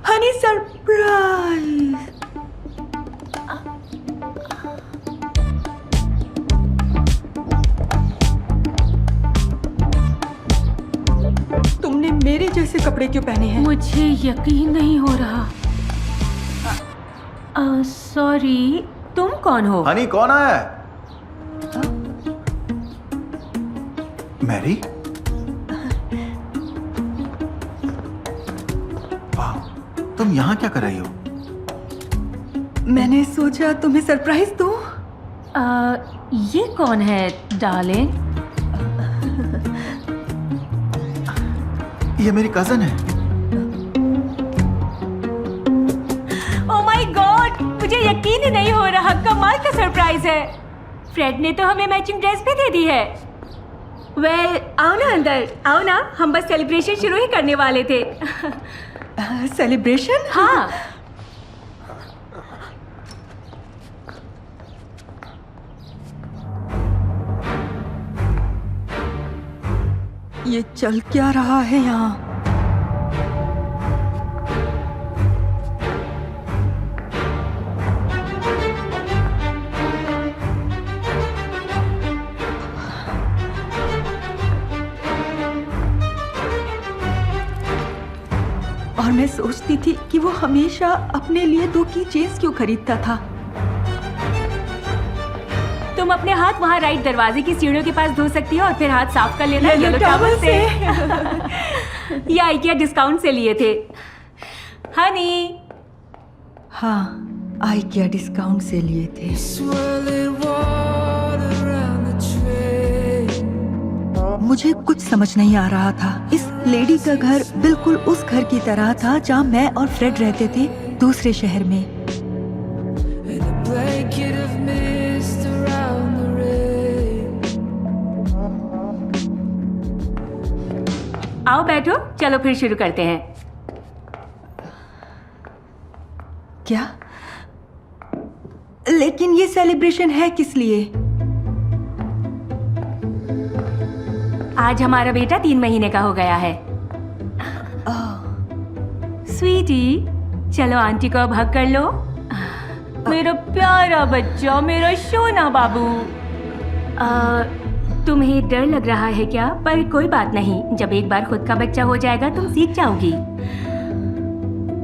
Honey surprise. तुमने मेरे जैसे कपड़े क्यों पहने हैं? मुझे यकीन नहीं हो रहा। सॉरी, तुम कौन हो? हनी कौन है? मैरी? वाह, तुम यहाँ क्या कर रही हो? मैंने सोचा तुम्हें सरप्राइज दूं। ये कौन है डार्लिंग? ये मेरी कजन है। ओह माय गॉड, मुझे यकीन ही नहीं हो रहा। कमाल का सरप्राइज है। फ्रेड ने तो हमें मैचिंग ड्रेस भी दे दी है। वेल, आओ ना अंदर, आओ ना। हम बस सेलिब्रेशन शुरू ही करने वाले थे। सेलिब्रेशन? हाँ। ये चल क्या रहा है यहाँ? और मैं सोचती थी कि वो हमेशा अपने लिए 2 की चेन्स क्यों खरीदता था। तुम अपने हाथ वहाँ राइट दरवाजे की सीढ़ियों के पास धो सकती हो और फिर हाथ साफ कर लेना येलो टॉवल से। ये आइकिया डिस्काउंट से लिए थे। हनी। हाँ, आइकिया डिस्काउंट से लिए थे। मुझे कुछ समझ नहीं आ रहा था। इस लेडी का घर बिल्कुल उस घर की तरह था जहाँ मैं और फ्रेड रहते थे, दूसरे शहर में। आओ बैठो, चलो फिर शुरू करते हैं। क्या? लेकिन ये सेलिब्रेशन है किस लिए? आज हमारा बेटा 3 महीने का हो गया है। स्वीटी, चलो आंटी को अब हग कर लो। मेरा प्यारा बच्चा, मेरा सोना बाबू। तुम्हें डर लग रहा है क्या? पर कोई बात नहीं, जब एक बार खुद का बच्चा हो जाएगा तुम सीख जाओगी।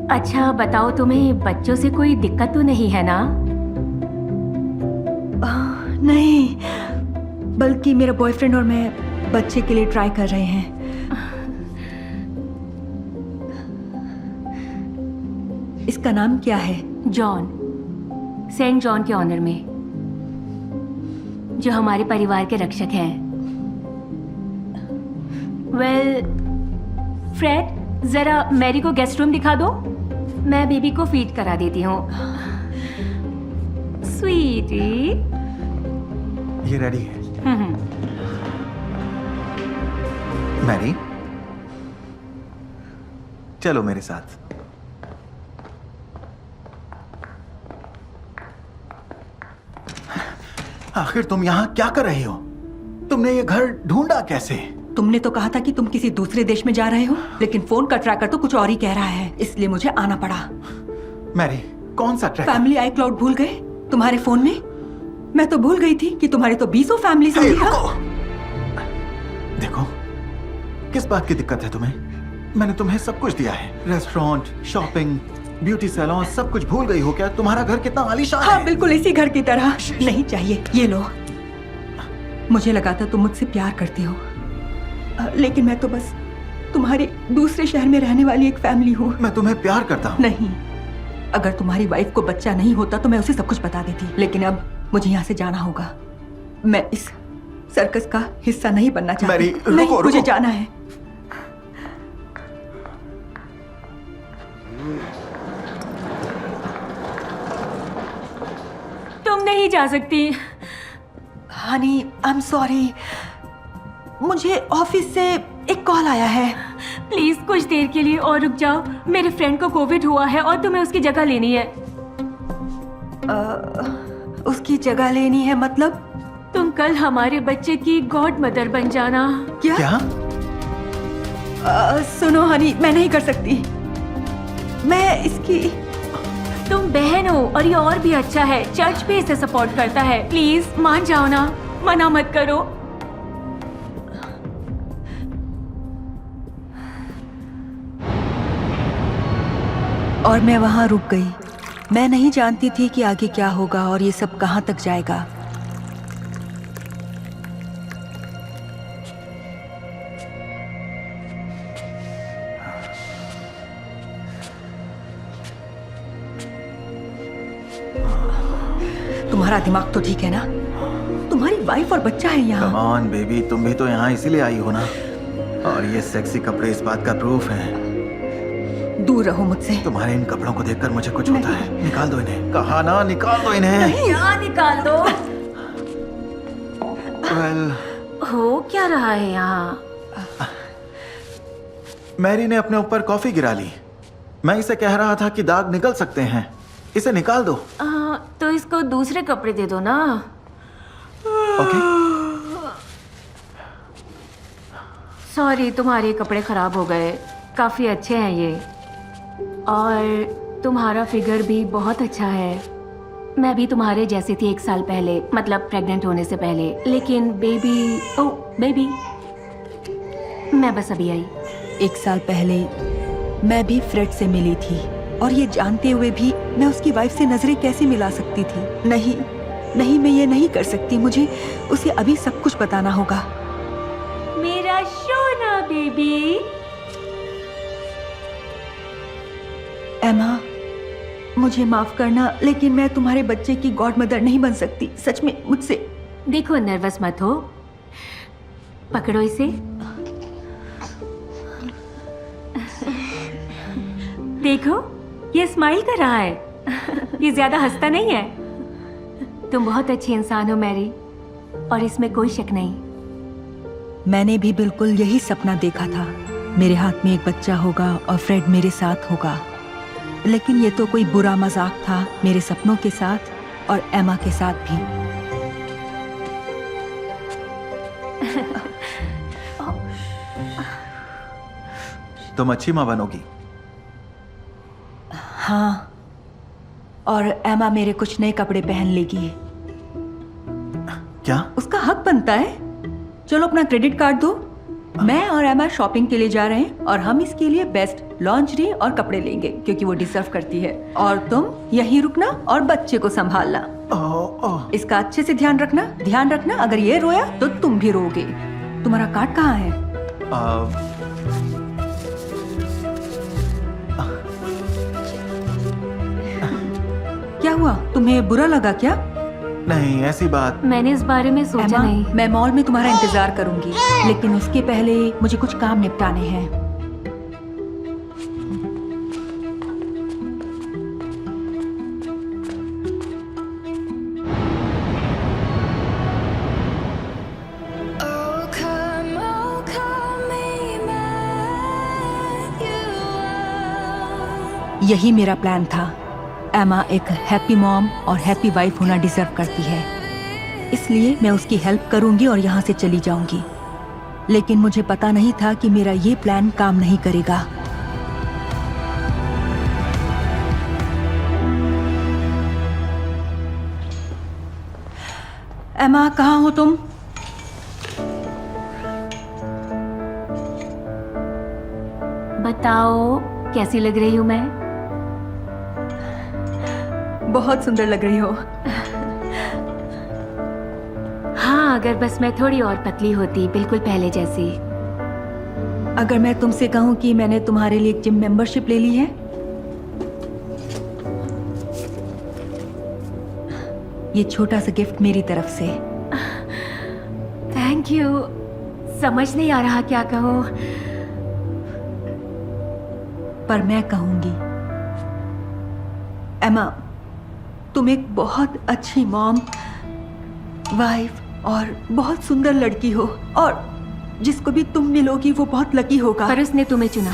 अच्छा बताओ, तुम्हें बच्चों से कोई दिक्कत तो नहीं है ना? नहीं, बल्कि मेरा बॉयफ्रेंड और मैं बच्चे के लिए ट्राई कर रहे हैं। इसका नाम क्या है? जॉन, सेंट जॉन के ऑनर में, जो हमारे परिवार के रक्षक हैं। वेल, फ्रेड, जरा मैरी को गेस्ट रूम दिखा दो। मैं बेबी को फीड करा देती हूँ। स्वीटी, ये रेडी है। मैरी, चलो मेरे साथ। आखिर तुम यहाँ क्या कर रही हो? तुमने ये घर ढूंढा कैसे? तुमने तो कहा था कि तुम किसी दूसरे देश में जा रहे हो, लेकिन फोन का ट्रैकर तो कुछ और ही कह रहा है, इसलिए मुझे आना पड़ा। मैरी, कौन सा ट्रैकर? फैमिली iCloud भूल गए तुम्हारे फोन में? मैं तो भूल गई थी कि तुम्हारे तो 20 फैमिली से। देखो, किस बात की दिक्कत है तुम्हें? मैंने तुम्हें सब कुछ दिया है। रेस्टोरेंट, शॉपिंग, ब्यूटी सैलून, सब कुछ भूल गई हो क्या? तुम्हारा घर कितना आलीशान है। हाँ, बिल्कुल इसी घर की तरह। नहीं चाहिए, ये लो। मुझे लगा था तुम मुझसे प्यार करती हो, लेकिन मैं तो बस तुम्हारे दूसरे शहर में रहने वाली एक फैमिली हूँ। मैं तुम्हें प्यार करता हूँ। नहीं, अगर तुम्हारी वाइफ को बच्चा नहीं होता तो मैं उसे सब कुछ बता देती, लेकिन अब मुझे यहाँ से जाना होगा। मैं इस सर्कस का हिस्सा नहीं बनना चाहती। नहीं, मुझे जाना है। तुम नहीं जा सकती। Honey, I am sorry. मुझे ऑफिस से एक कॉल आया है। प्लीज कुछ देर के लिए और रुक जाओ। मेरे फ्रेंड को कोविड हुआ है और तुम्हें उसकी जगह लेनी है। उसकी जगह लेनी है मतलब? तुम कल हमारे बच्चे की गॉड मदर बन जाना। क्या? सुनो हनी, मैं नहीं कर सकती। मैं इसकी तुम बहन हो और ये और भी अच्छा है, चर्च भी इसे सपोर्ट करता है। प्लीज मान जाओ ना, मना मत करो। और मैं वहां रुक गई। मैं नहीं जानती थी कि आगे क्या होगा और ये सब कहां तक जाएगा। तुम्हारा दिमाग तो ठीक है ना? तुम्हारी वाइफ और बच्चा है यहाँ। कम ऑन बेबी, तुम भी तो यहाँ इसीलिए आई हो ना। और ये सेक्सी कपड़े इस बात का प्रूफ हैं। दूर रहो मुझसे। तुम्हारे इन कपड़ों को देखकर मुझे कुछ होता है। निकाल दो इन्हें। कहा ना, निकाल दो इन्हें। यहाँ निकाल दो। वेल, हो क्या रहा है यहाँ? मैरी ने अपने ऊपर कॉफी गिरा ली। मैं इसे कह रहा था कि दाग निकल सकते हैं, इसे निकाल दो। तो इसको दूसरे कपड़े दे दो ना। ओके। सॉरी, तुम्हारे कपड़े खराब हो गए। काफी अच्छे हैं ये, और तुम्हारा फिगर भी बहुत अच्छा है। मैं भी तुम्हारे जैसी थी 1 साल पहले, मतलब प्रेग्नेंट होने से पहले। लेकिन बेबी मैं बस अभी आई। 1 साल पहले मैं भी फ्रेड से मिली थी, और ये जानते हुए भी मैं उसकी वाइफ से नजरें कैसे मिला सकती थी? नहीं, मैं ये नहीं कर सकती। मुझे उसे अभी सब कुछ बताना होगा। मेरा सोना बेबी। एमा, मुझे माफ करना, लेकिन मैं तुम्हारे बच्चे की गॉड मदर नहीं बन सकती। सच में मुझसे। देखो, नर्वस मत हो। पकड़ो इसे। देखो, ये स्माइल कर रहा है। ये ज्यादा हंसता नहीं है। तुम बहुत अच्छी इंसान हो मैरी, और इसमें कोई शक नहीं। मैंने भी बिल्कुल यही सपना देखा था। मेरे हाथ में एक बच्चा होगा और फ्रेड मेरे साथ होगा। लेकिन ये तो कोई बुरा मजाक था मेरे सपनों के साथ और एमा के साथ भी। तुम अच्छी माँ बनोगी। हाँ, और एमा मेरे कुछ नए कपड़े पहन लेगी। क्या? उसका हक बनता है। चलो अपना क्रेडिट कार्ड दो। मैं और एमा शॉपिंग के लिए जा रहे हैं, और हम इसके लिए बेस्ट लॉन्जरी और कपड़े लेंगे, क्योंकि वो डिजर्व करती है। और तुम यहीं रुकना और बच्चे को संभालना। इसका अच्छे से ध्यान रखना। अगर ये रोया तो तुम भी रोगे। तुम्हारा कार्ड कहाँ है? क्या हुआ? तुम्हें बुरा लगा क्या? नहीं, ऐसी बात। मैंने इस बारे में सोचा एमा, नहीं। मैं मॉल में तुम्हारा इंतजार करूंगी, लेकिन उसके पहले मुझे कुछ काम निपटाने हैं। यही मेरा प्लान था। एमा एक हैप्पी मॉम और हैप्पी वाइफ होना डिजर्व करती है, इसलिए मैं उसकी हेल्प करूंगी और यहाँ से चली जाऊंगी। लेकिन मुझे पता नहीं था कि मेरा ये प्लान काम नहीं करेगा। एमा, कहाँ हो तुम? बताओ, कैसी लग रही हूँ मैं? बहुत सुंदर लग रही हो। हाँ, अगर बस मैं थोड़ी और पतली होती, बिल्कुल पहले जैसी। अगर मैं तुमसे कहूँ कि मैंने तुम्हारे लिए एक जिम मेंबरशिप ले ली है, ये छोटा सा गिफ्ट मेरी तरफ से। Thank you. समझ नहीं आ रहा क्या कहूँ। पर मैं कहूंगी, एमा, तुम एक बहुत अच्छी मॉम, वाइफ और बहुत सुंदर लड़की हो, और जिसको भी तुम मिलोगी वो बहुत लकी होगा। पर उसने तुम्हें चुना।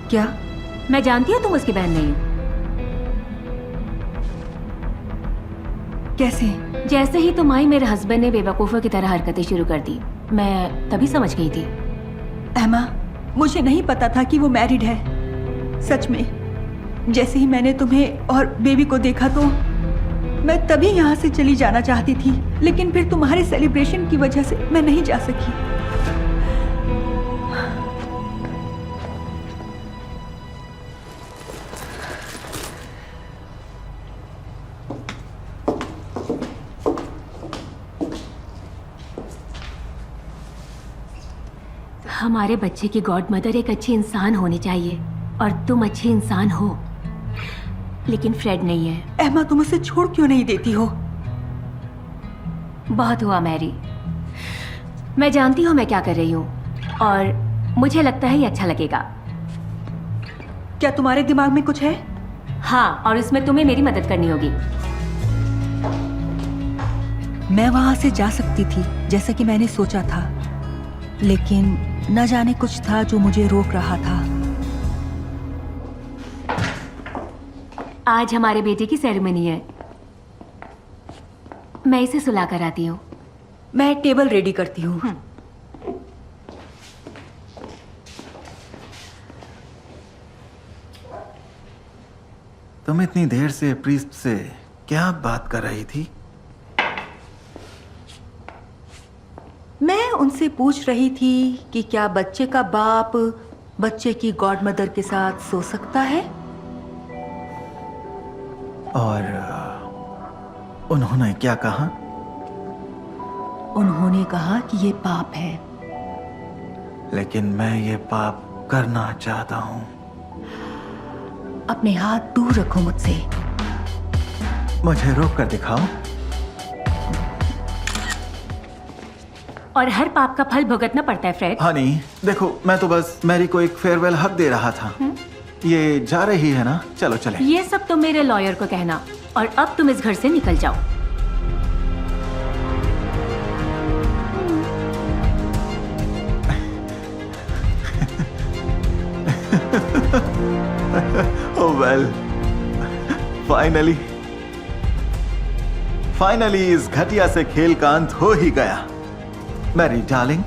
क्या? मैं जानती हूँ तुम उसकी बहन नहीं हो। कैसे? जैसे ही तुम आई, मेरे हस्बैंड ने बेवकूफों की तरह हरकतें शुरू कर दी। मैं तभी समझ गई थी। एमा, मुझे नहीं पता था कि वो मैरिड है। सच में जैसे ही मैंने तुम्हें और बेबी को देखा तो मैं तभी यहाँ से चली जाना चाहती थी, लेकिन फिर तुम्हारे सेलिब्रेशन की वजह से मैं नहीं जा सकी। हमारे बच्चे की गॉड मदर एक अच्छी इंसान होनी चाहिए और तुम अच्छी इंसान हो, लेकिन फ्रेड नहीं है। एमा, तुम उसे छोड़ क्यों नहीं देती हो? बहुत हुआ मैरी, मैं जानती हूँ मैं क्या कर रही हूँ और मुझे लगता है ये अच्छा लगेगा। क्या तुम्हारे दिमाग में कुछ है? हाँ, और इसमें तुम्हें मेरी मदद करनी होगी। मैं वहां से जा सकती थी जैसा कि मैंने सोचा था, लेकिन न जाने कुछ था जो मुझे रोक रहा था। आज हमारे बेटे की सेरेमनी है, मैं इसे सुला कर आती हूँ। मैं टेबल रेडी करती हूँ। तुम इतनी देर से प्रीस्ट से क्या बात कर रही थी? मैं उनसे पूछ रही थी कि क्या बच्चे का बाप बच्चे की गॉड मदर के साथ सो सकता है? और उन्होंने क्या कहा? उन्होंने कहा कि ये पाप है। लेकिन मैं ये पाप करना चाहता हूँ। अपने हाथ दूर रखो मुझसे। मुझे रोक कर दिखाओ। और हर पाप का फल भुगतना पड़ता है फ्रेड। हनी, देखो, मैं तो बस मैरी को एक फेयरवेल हक दे रहा था। ये जा रही है ना? चलो चले। ये सब तो मेरे लॉयर को कहना, और अब तुम इस घर से निकल जाओ। Oh well, फाइनली इस घटिया से खेल का अंत हो ही गया। मैरी डार्लिंग,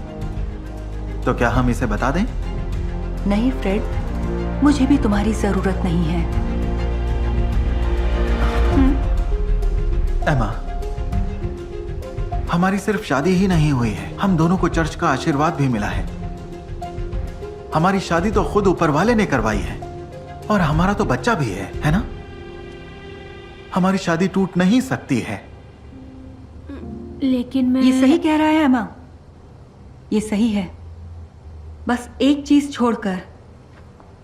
तो क्या हम इसे बता दें? नहीं फ्रेड, मुझे भी तुम्हारी जरूरत नहीं है। एमा, हमारी सिर्फ शादी ही नहीं हुई है, हम दोनों को चर्च का आशीर्वाद भी मिला है। हमारी शादी तो खुद ऊपर वाले ने करवाई है, और हमारा तो बच्चा भी है ना? हमारी शादी टूट नहीं सकती है। लेकिन मैं... ये सही कह रहा है एमा, ये सही है। बस एक चीज छोड़कर,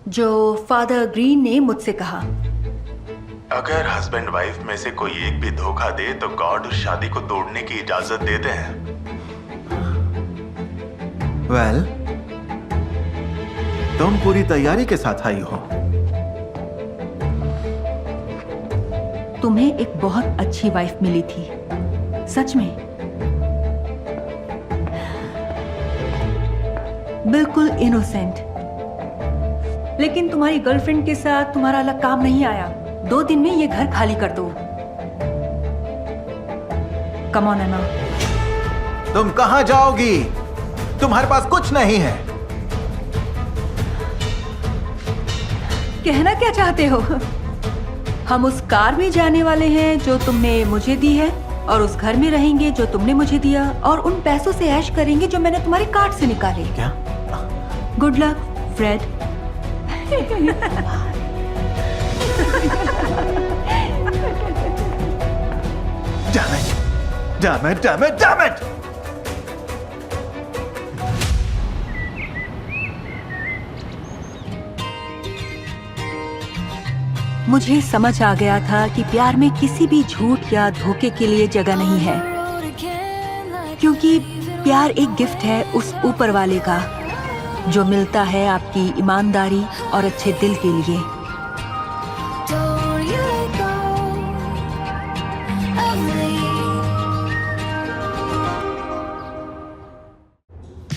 जो फादर ग्रीन ने मुझसे कहा। अगर हस्बैंड वाइफ में से कोई एक भी धोखा दे तो गॉड उस शादी को तोड़ने की इजाजत देते हैं। वेल, तुम पूरी तैयारी के साथ आई हो। तुम्हें एक बहुत अच्छी वाइफ मिली थी, सच में। बिल्कुल इनोसेंट। लेकिन तुम्हारी गर्लफ्रेंड के साथ तुम्हारा अलग काम नहीं आया। 2 दिन में ये घर खाली कर दो। कम ऑन एमा। तुम कहां जाओगी? तुम्हारे पास कुछ नहीं है। कहना क्या चाहते हो? हम उस कार में जाने वाले हैं जो तुमने मुझे दी है, और उस घर में रहेंगे जो तुमने मुझे दिया, और उन पैसों से ऐश करेंगे जो मैंने तुम्हारे कार्ड से निकाले। क्या? Good luck Fred. Damn it! मुझे समझ आ गया था कि प्यार में किसी भी झूठ या धोखे के लिए जगह नहीं है, क्योंकि प्यार एक गिफ्ट है उस ऊपर वाले का, जो मिलता है आपकी ईमानदारी और अच्छे दिल के लिए।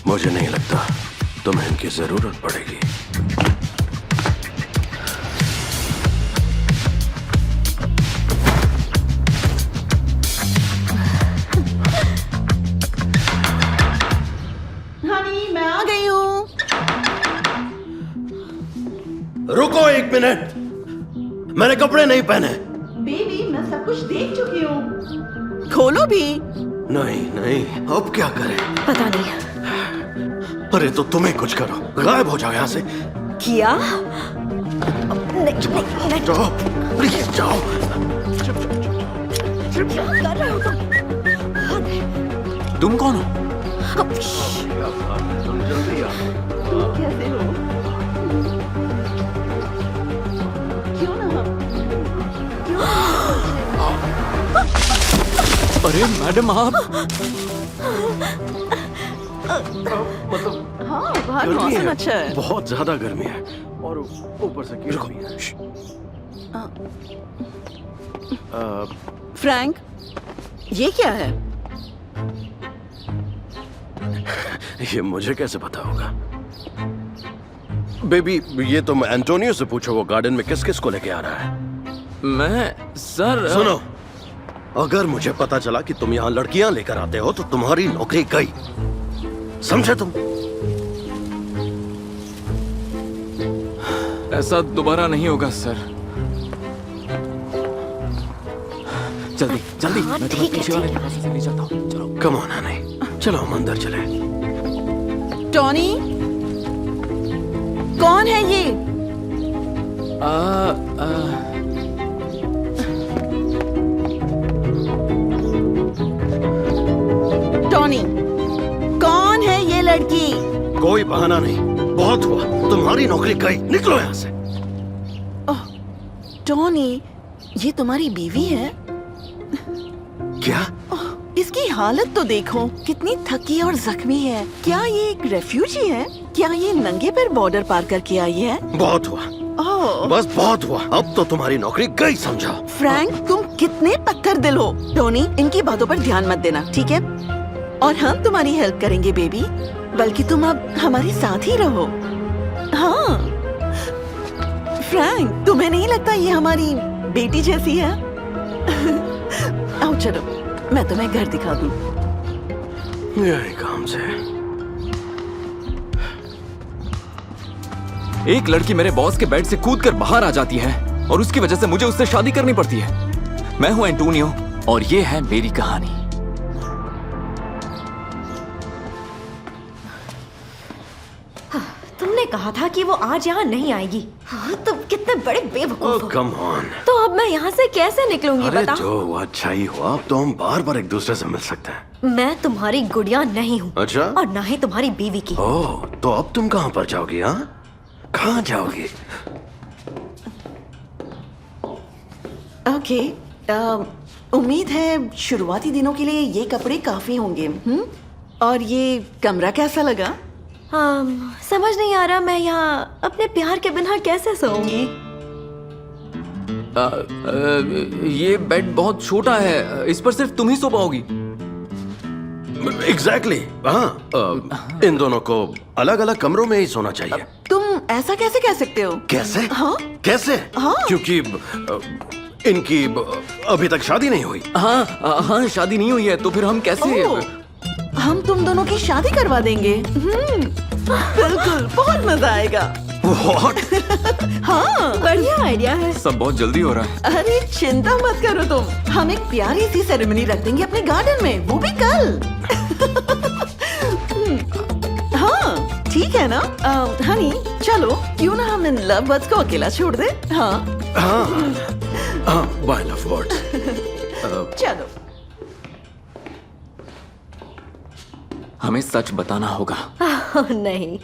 मुझे नहीं लगता तुम्हें इनकी जरूरत पड़ेगी। रुको 1 मिनट, मैंने कपड़े नहीं पहने। बेबी मैं सब कुछ देख चुकी हूँ। खोलो भी। नहीं नहीं, अब क्या करें? पता नहीं। अरे तो तुम्हें कुछ करो, गायब हो जाओ यहाँ से। किया? नहीं, जाओ प्लीज जाओ। क्या कर रहे हो तुम कौन हो? तुम जल्दी आओ। कैसे हो? क्यों ना अरे मैडम आप मतलब हाँ बाहर गर्मी मौसम है, अच्छा है। बहुत ज्यादा गर्मी है और ऊपर से कीड़ा भी है। फ्रैंक ये क्या है? ये मुझे कैसे पता होगा? बेबी ये तुम एंटोनियो से पूछो, वो गार्डन में किस किस को लेके आ रहा है। मैं सर सुनो, अगर मुझे पता चला कि तुम यहाँ लड़कियां लेकर आते हो तो तुम्हारी नौकरी गई, समझे तुम? ऐसा दोबारा नहीं होगा सर। जल्दी जल्दी, मैं तुम्हें पीछे वाले दरवाजे से ले जाता हूँ। चलो कम ऑन हनी, चलो हम अंदर चले। टॉनी कौन है ये? टॉनी कौन है ये लड़की? कोई बहाना नहीं, बहुत हुआ, तुम्हारी नौकरी गई, निकलो यहाँ से। ओह, टॉनी ये तुम्हारी बीवी है? क्या? ओह, इसकी हालत तो देखो, कितनी थकी और जख्मी है। क्या ये एक रेफ्यूजी है? क्या ये नंगे पैर बॉर्डर पार करके आई है? बहुत हुआ, ओह बस बहुत हुआ, अब तो तुम्हारी नौकरी गई, समझो। फ्रैंक तुम कितने पत्थर दिल हो। टोनी इनकी बातों पर ध्यान मत देना, ठीक है? और हम तुम्हारी हेल्प करेंगे बेबी, बल्कि तुम अब हमारे साथ ही रहो। हाँ फ्रैंक तुम्हें नहीं लगता ये हमारी बेटी जैसी है? आओ चलो मैं तुम्हें घर दिखा दूं। यही काम से। एक लड़की मेरे बॉस के बेड से कूदकर बाहर आ जाती है और उसकी वजह से मुझे उससे शादी करनी पड़ती है। मैं हूं एंटोनियो और ये है मेरी कहानी। तुमने कहा था कि वो आज यहाँ नहीं आएगी। हाँ, तुम कितने बड़े बेवकूफ हो। Come on. तो अब मैं यहाँ से कैसे निकलूंगी अरे बता? जो हुआ अच्छा ही हुआ, अब तो हम बार बार एक दूसरे से मिल सकते हैं। मैं तुम्हारी गुड़िया नहीं हूँ। अच्छा? और ना ही तुम्हारी बीवी की। ओह, तो अब तुम कहाँ पर जाओगी? हाँ, कहाँ जाओगी? ओके उम्मीद है शुरुआती दिनों के लिए ये कपड़े काफी होंगे। और ये कमरा कैसा लगा? समझ नहीं आ रहा मैं यहाँ अपने प्यार के बिना कैसे सोऊंगी। ये बेड बहुत छोटा है, इस पर सिर्फ तुम ही सो पाओगी। एग्जैक्टली हाँ, इन दोनों को अलग अलग कमरों में ही सोना चाहिए। तुम ऐसा कैसे कह सकते हो? कैसे? हाँ? कैसे? हाँ? क्योंकि इनकी अभी तक शादी नहीं हुई। हाँ शादी नहीं हुई है, तो फिर हम कैसे? ओह, हम तुम दोनों की शादी करवा देंगे। बिल्कुल, बहुत मजा आएगा। What? हाँ बढ़िया आइडिया है। सब बहुत जल्दी हो रहा है। अरे चिंता मत करो तुम, हम एक प्यारी सी सेरेमनी रख देंगे अपने गार्डन में, वो भी कल। हाँ ठीक है ना? हनी चलो, क्यों ना हम इन लव बर्ड्स को अकेला छोड़ दे? हाँ हाँ, बाय लव बर्ड्स। चलो। हमें सच बताना होगा। नहीं,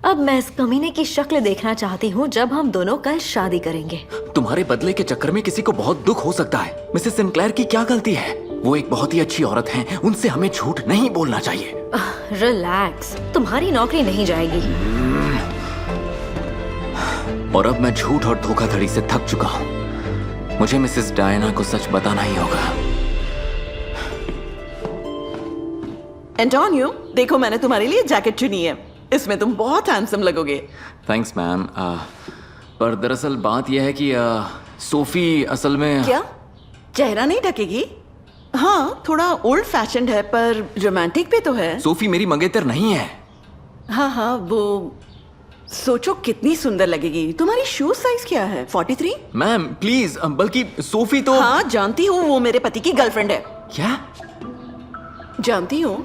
अब मैं इस कमीने की शक्ल देखना चाहती हूँ जब हम दोनों कल शादी करेंगे। तुम्हारे बदले के चक्कर में किसी को बहुत दुख हो सकता है। मिसेस सिंक्लेयर की क्या गलती है? वो एक बहुत ही अच्छी औरत हैं, उनसे हमें झूठ नहीं बोलना चाहिए। रिलैक्स, तुम्हारी नौकरी नहीं जाएगी। और अब मैं झूठ और धोखाधड़ी से थक चुका हूँ। मुझे मिसेस डायना को सच बताना ही होगा। एंटोनियो देखो, मैंने तुम्हारे लिए जैकेट चुनी है, इसमें तुम बहुत हैंडसम लगोगे। Thanks ma'am. पर दरअसल बात यह है कि सोफी असल में... क्या चेहरा नहीं ढकेगी? हाँ थोड़ा ओल्ड फैशन्ड है पर रोमांटिक भी तो है। सोफी मेरी मंगेतर नहीं है। हाँ हाँ वो सोचो कितनी सुंदर लगेगी। तुम्हारी शूज साइज क्या है? 43? मैम प्लीज, बल्कि सोफी तो हाँ जानती हूँ, वो मेरे पति की गर्लफ्रेंड है। क्या? जानती हूँ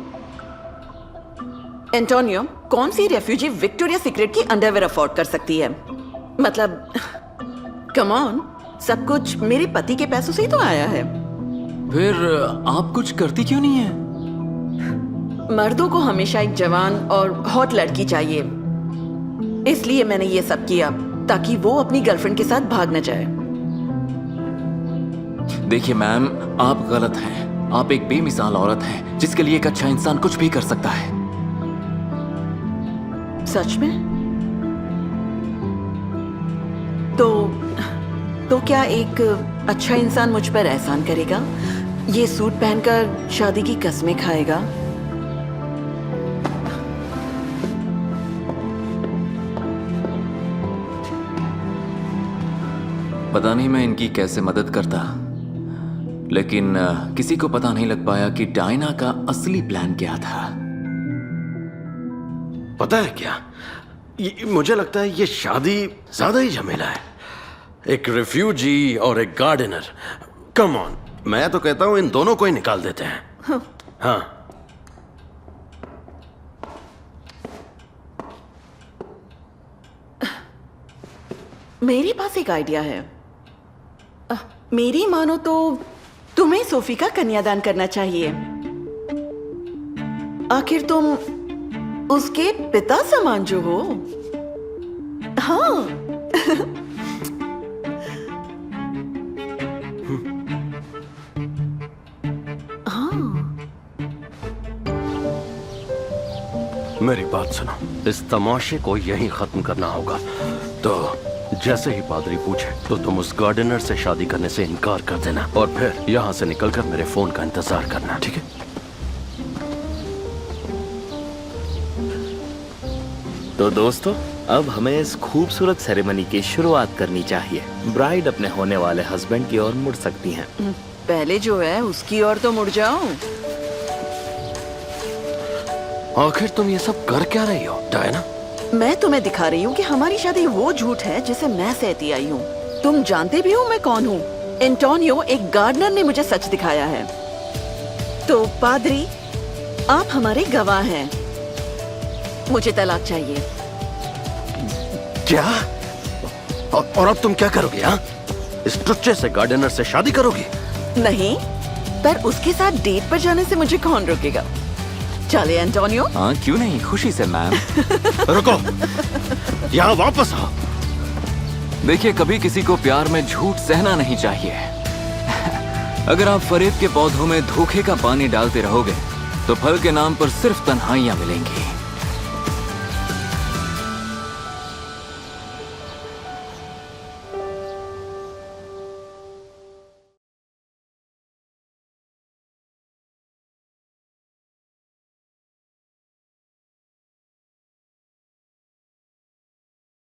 एंटोनियो, कौन सी रेफ्यूजी विक्टोरिया सीक्रेट की अंडरवेयर अफोर्ड कर सकती है? मतलब कम ऑन, सब कुछ मेरे पति के पैसों से ही तो आया है। फिर आप कुछ करती क्यों नहीं है? मर्दों को हमेशा एक जवान और हॉट लड़की चाहिए, इसलिए मैंने ये सब किया ताकि वो अपनी गर्लफ्रेंड के साथ भाग न जाए। देखिए मैम, आप गलत हैं। आप एक बेमिसाल औरत हैं जिसके लिए एक अच्छा इंसान कुछ भी कर सकता है। सच में? तो क्या एक अच्छा इंसान मुझ पर एहसान करेगा? ये सूट पहनकर शादी की कस्में खाएगा? पता नहीं मैं इनकी कैसे मदद करता, लेकिन किसी को पता नहीं लग पाया कि डायना का असली प्लान क्या था। पता है क्या, मुझे लगता है ये शादी ज्यादा ही झमेला है। एक रिफ्यूजी और एक गार्डनर, कम ऑन। मैं तो कहता हूं इन दोनों को ही निकाल देते हैं। हाँ मेरे पास एक आइडिया है। मेरी मानो तो तुम्हें सोफी का कन्यादान करना चाहिए। आखिर तुम उसके पिता समान जो हो। हाँ मेरी बात सुनो, इस तमाशे को यहीं खत्म करना होगा। तो जैसे ही पादरी पूछे तो तुम उस गार्डनर से शादी करने से इनकार कर देना और फिर यहाँ से निकलकर मेरे फोन का इंतजार करना, ठीक है? तो दोस्तों, अब हमें इस खूबसूरत सेरेमनी की शुरुआत करनी चाहिए। ब्राइड अपने होने वाले हस्बैंड की ओर मुड़ सकती हैं। पहले जो है उसकी ओर तो मुड़ जाओ। आखिर तुम ये सब कर क्या रही हो डायना? मैं तुम्हें दिखा रही हूँ कि हमारी शादी वो झूठ है जिसे मैं सहती आई हूँ। तुम जानते भी हो मैं कौन हूँ। एंटोनियो, एक गार्डनर ने मुझे सच दिखाया है। तो पादरी, आप हमारे गवाह हैं। मुझे तलाक चाहिए। क्या? और अब तुम क्या करोगे? हाँ, इस टुच्चे से गार्डनर से शादी करोगी? नहीं, पर उसके साथ डेट पर जाने से मुझे कौन रोकेगा? चले एंटोनियो। हाँ क्यों नहीं, खुशी से मैम। रुको, यहाँ वापस आओ। देखिए, कभी किसी को प्यार में झूठ सहना नहीं चाहिए। अगर आप फरेब के पौधों में धोखे का पानी डालते रहोगे तो फल के नाम पर सिर्फ तन्हाइयां मिलेंगी।